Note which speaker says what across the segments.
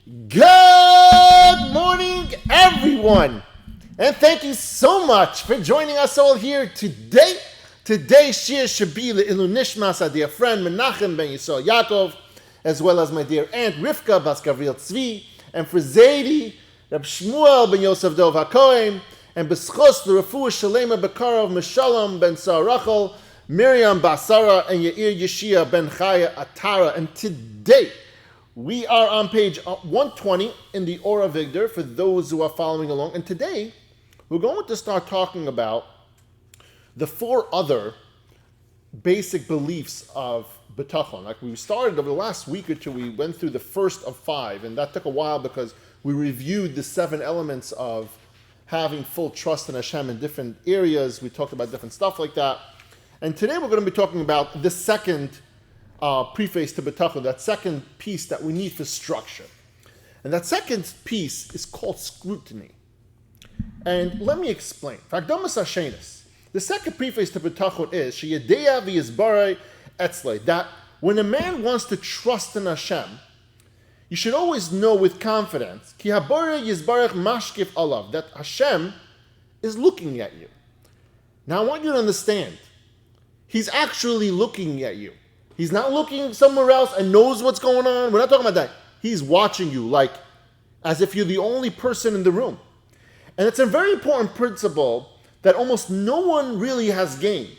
Speaker 1: Good morning, everyone, and thank you so much for joining us all here today. Today's shir should be Le'ilu Nishmas, our dear friend Menachem ben Yisrael Yaakov, as well as my dear aunt Rivka bas Gavril Tzvi, and for Zaidi, Reb Shmuel ben Yosef Dov HaKohen, and B'schos l'Refuah Shalema Bekarov Meshalom ben Sarachel, Miriam Basara, and Yair Yeshia ben Chaya Atara. And today, we are on page 120 in the Ora Vigdor for those who are following along. And today, we're going to start talking about the four other basic beliefs of Bitachon. Like we started over the last week or two, we went through the first of five, and that took a while because we reviewed the 7 elements of having full trust in Hashem in different areas. We talked about different stuff like that. And today we're going to be talking about the second preface to Bitachon, that second piece that we need for structure. And that second piece is called Scrutiny. And let me explain. The second preface to Bitachon is Sheyedeya v'yizbarei etzlei, that when a man wants to trust in Hashem, you should always know with confidence Ki haborei yizbarech mashkif alav, that Hashem is looking at you. Now I want you to understand, He's actually looking at you. He's not looking somewhere else and knows what's going on. We're not talking about that. He's watching you like as if you're the only person in the room. And it's a very important principle that almost no one really has gained.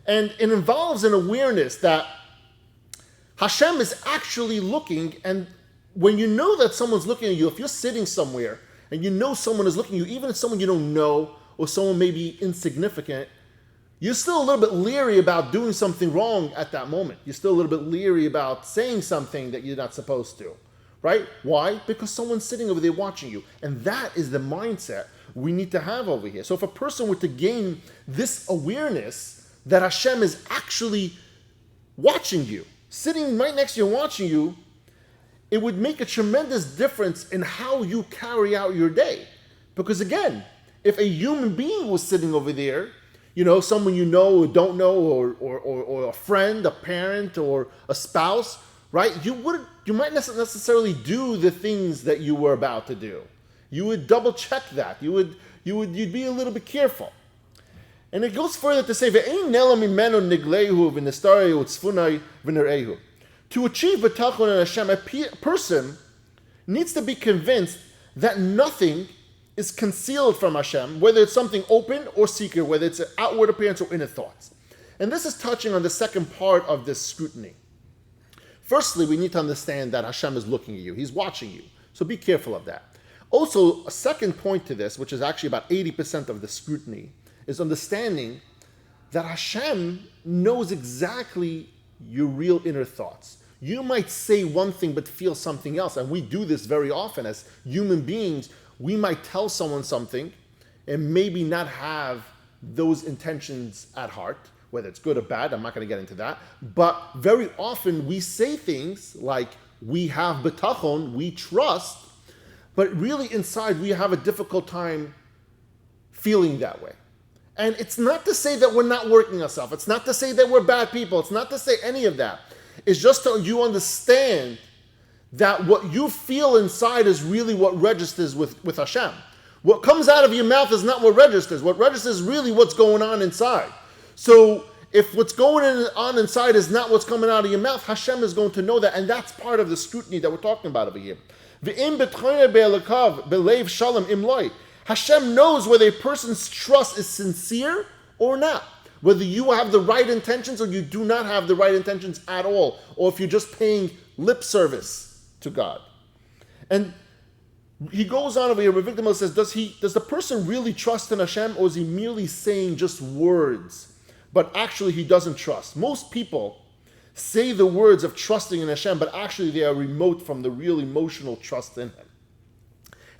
Speaker 1: And it involves an awareness that Hashem is actually looking, and when you know that someone's looking at you, if you're sitting somewhere and you know someone is looking at you, even if someone you don't know or someone may be insignificant, you're still a little bit leery about doing something wrong at that moment. You're still a little bit leery about saying something that you're not supposed to, right? Why? Because someone's sitting over there watching you. And that is the mindset we need to have over here. So if a person were to gain this awareness that Hashem is actually watching you, sitting right next to you and watching you, it would make a tremendous difference in how you carry out your day. Because again, if a human being was sitting over there, someone you know or don't know, or a friend, a parent, or a spouse, right? You might not necessarily do the things that you were about to do. You would double check that. You'd be a little bit careful. And it goes further to say, to achieve Bitachon in Hashem, a person needs to be convinced that nothing is concealed from Hashem, whether it's something open or secret, whether it's an outward appearance or inner thoughts. And this is touching on the second part of this scrutiny. Firstly, we need to understand that Hashem is looking at you. He's watching you. So be careful of that. Also, a second point to this, which is actually about 80% of the scrutiny, is understanding that Hashem knows exactly your real inner thoughts. You might say one thing but feel something else, and we do this very often as human beings. We might tell someone something and maybe not have those intentions at heart, whether it's good or bad. I'm not going to get into that. But very often we say things like, we have Bitachon, we trust, but really inside we have a difficult time feeling that way. And it's not to say that we're not working ourselves. It's not to say that we're bad people. It's not to say any of that. It's just so you understand that what you feel inside is really what registers with Hashem. What comes out of your mouth is not what registers. What registers is really what's going on inside. So if what's going on inside is not what's coming out of your mouth, Hashem is going to know that. And that's part of the scrutiny that we're talking about over here. Hashem knows whether a person's trust is sincere or not. Whether you have the right intentions or you do not have the right intentions at all. Or if you're just paying lip service to God. And he goes on over here, Rav Av says, does the person really trust in Hashem, or is he merely saying just words, but actually he doesn't trust? Most people say the words of trusting in Hashem, but actually they are remote from the real emotional trust in Him.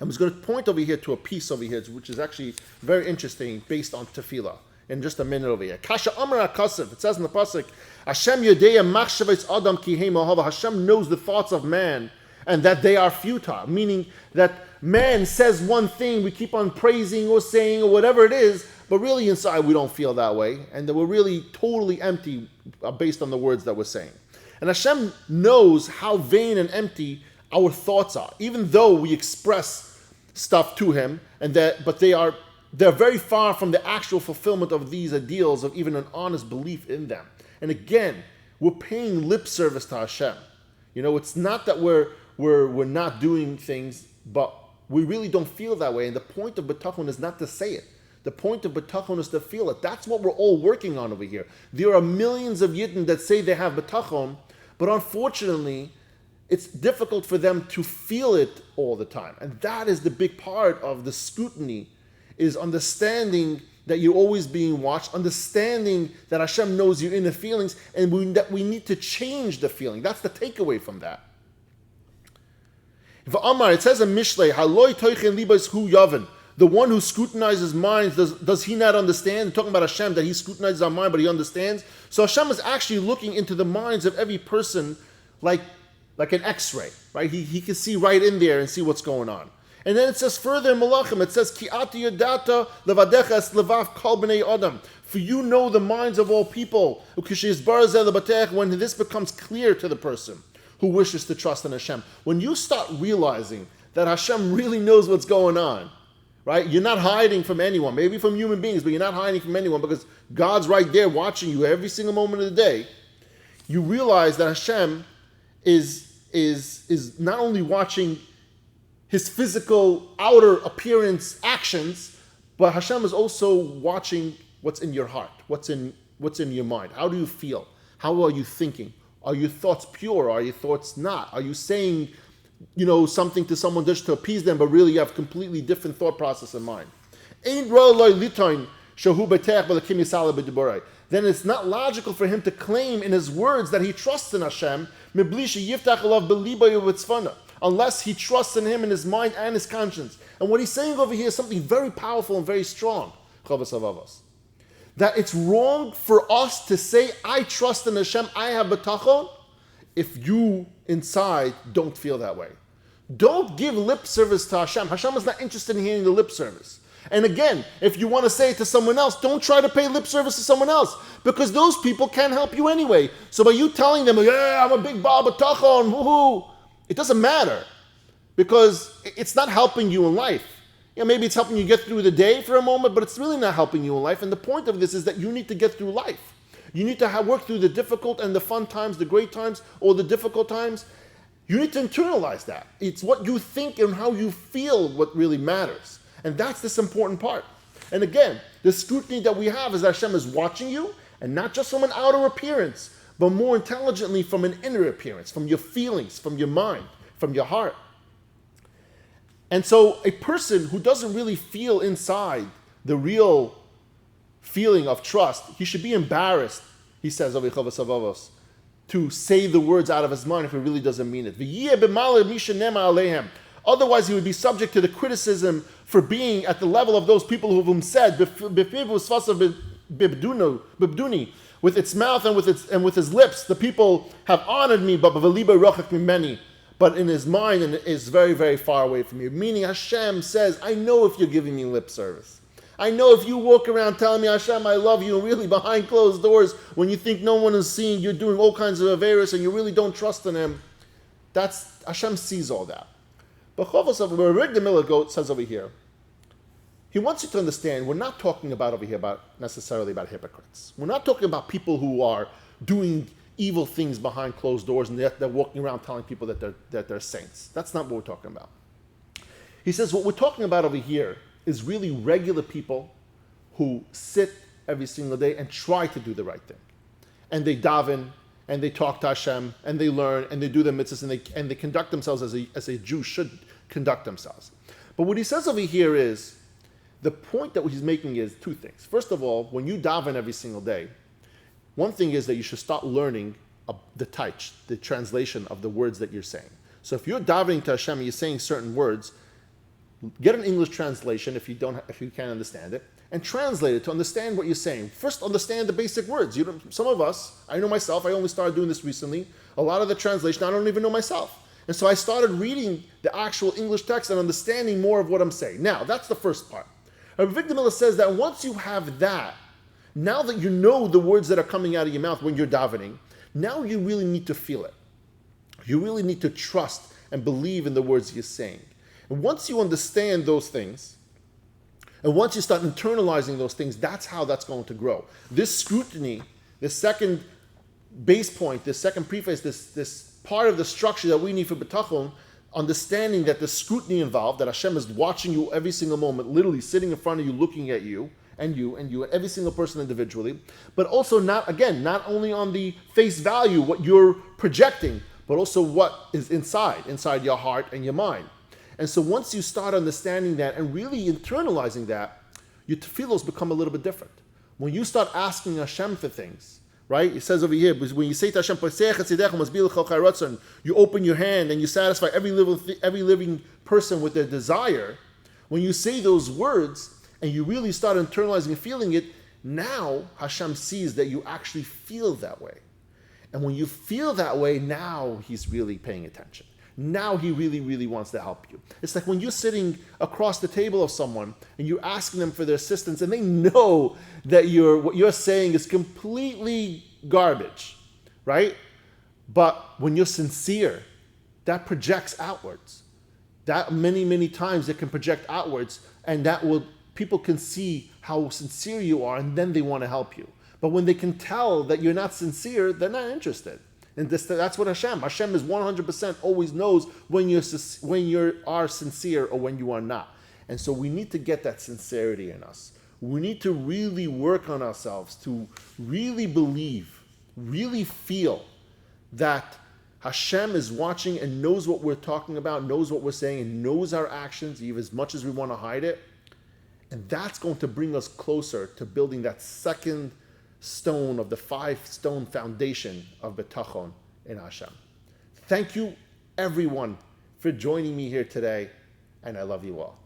Speaker 1: And I was going to point over here to a piece over here, which is actually very interesting, based on tefillah. In just a minute over here. Kasha Amar HaKasav, it says in the pasuk, Hashem Yodeya Machshavos Adam Ki Hei Mohava. Hashem knows the thoughts of man and that they are futile, meaning that man says one thing, we keep on praising or saying or whatever it is, but really inside we don't feel that way, and that we're really totally empty based on the words that we're saying. And Hashem knows how vain and empty our thoughts are. Even though we express stuff to him, but they're very far from the actual fulfillment of these ideals of even an honest belief in them. And again, we're paying lip service to Hashem. It's not that we're not doing things, but we really don't feel that way. And the point of Bitachon is not to say it. The point of Bitachon is to feel it. That's what we're all working on over here. There are millions of Yidden that say they have Bitachon, but unfortunately, it's difficult for them to feel it all the time. And that is the big part of the scrutiny, is understanding that you're always being watched, understanding that Hashem knows your inner feelings, and that we need to change the feeling. That's the takeaway from that. It says in Mishlei, Haloi toichen libos hu yaven. The one who scrutinizes minds, does he not understand? Talking about Hashem, that he scrutinizes our mind, but he understands. So Hashem is actually looking into the minds of every person like an X-ray, right? He can see right in there and see what's going on. And then it says further in Malachim, it says, Ki ati yodata levadecha es levav kol b'nei adam. For you know the minds of all people. When this becomes clear to the person who wishes to trust in Hashem. When you start realizing that Hashem really knows what's going on, right? You're not hiding from anyone, maybe from human beings, but you're not hiding from anyone because God's right there watching you every single moment of the day. You realize that Hashem is not only watching his physical outer appearance actions, but Hashem is also watching what's in your heart, what's in your mind. How do you feel? How are you thinking? Are your thoughts pure? Are your thoughts not? Are you saying, something to someone just to appease them, but really you have completely different thought process in mind? Then it's not logical for him to claim in his words that he trusts in Hashem, unless he trusts in him in his mind and his conscience. And what he's saying over here is something very powerful and very strong, Chovos HaLevavos. That it's wrong for us to say, I trust in Hashem, I have Bitachon, if you inside don't feel that way. Don't give lip service to Hashem. Hashem is not interested in hearing the lip service. And again, if you want to say it to someone else, don't try to pay lip service to someone else, because those people can't help you anyway. So by you telling them, I'm a big Baal Bitachon, woohoo, it doesn't matter, because it's not helping you in life. Maybe it's helping you get through the day for a moment, but it's really not helping you in life. And the point of this is that you need to get through life. You need to work through the difficult and the fun times, the great times, or the difficult times. You need to internalize that. It's what you think and how you feel what really matters. And that's this important part. And again, the scrutiny that we have is that Hashem is watching you, and not just from an outer appearance, but more intelligently from an inner appearance, from your feelings, from your mind, from your heart. And so a person who doesn't really feel inside the real feeling of trust, he should be embarrassed, he says over Chovos HaLevavos, to say the words out of his mind if he really doesn't mean it. Otherwise, he would be subject to the criticism for being at the level of those people who have said, with its mouth and with his lips, the people have honored me, but in his mind and is very, very far away from you. Meaning Hashem says, I know if you're giving me lip service. I know if you walk around telling me, Hashem, I love you, and really behind closed doors, when you think no one is seeing, you're doing all kinds of averos and you really don't trust in him. Hashem sees all that. But Chovos HaLevavos, where Rig the Miller Goat says over here, he wants you to understand, we're not talking about over here necessarily about hypocrites. We're not talking about people who are doing evil things behind closed doors and they're walking around telling people that they're saints. That's not what we're talking about. He says what we're talking about over here is really regular people who sit every single day and try to do the right thing. And they daven, and they talk to Hashem, and they learn, and they do their mitzvahs, and they conduct themselves as a Jew should conduct themselves. But what he says over here is, the point that he's making is two things. First of all, when you daven every single day, one thing is that you should start learning the taich, the translation of the words that you're saying. So if you're davening to Hashem and you're saying certain words, get an English translation if you can't understand it, and translate it to understand what you're saying. First, understand the basic words. Some of us, I know myself, I only started doing this recently. A lot of the translation, I don't even know myself. And so I started reading the actual English text and understanding more of what I'm saying. Now, that's the first part. Rav Av says that once you have that, now that you know the words that are coming out of your mouth when you're davening, now you really need to feel it. You really need to trust and believe in the words you're saying. And once you understand those things, and once you start internalizing those things, that's how that's going to grow. This scrutiny, this second base point, this second preface, this part of the structure that we need for Bitachon, understanding that the scrutiny involved, that Hashem is watching you every single moment, literally sitting in front of you, looking at you, and every single person individually, but also not only on the face value, what you're projecting, but also what is inside your heart and your mind. And so once you start understanding that and really internalizing that, your tefillos become a little bit different. When you start asking Hashem for things, right? It says over here, when you say to Hashem, you open your hand and you satisfy every living person with their desire. When you say those words and you really start internalizing and feeling it, now Hashem sees that you actually feel that way. And when you feel that way, now He's really paying attention. Now He really, really wants to help you. It's like when you're sitting across the table of someone and you're asking them for their assistance and they know that what you're saying is completely garbage, right? But when you're sincere, that projects outwards. That many, many times it can project outwards, and people can see how sincere you are, and then they want to help you. But when they can tell that you're not sincere, they're not interested. And that's what Hashem is 100% always knows when you are sincere or when you are not. And so we need to get that sincerity in us. We need to really work on ourselves to really believe, really feel that Hashem is watching and knows what we're talking about, knows what we're saying, and knows our actions, even as much as we want to hide it. And that's going to bring us closer to building that second stone of the 5-stone foundation of Bitachon in Hashem. Thank you, everyone, for joining me here today, and I love you all.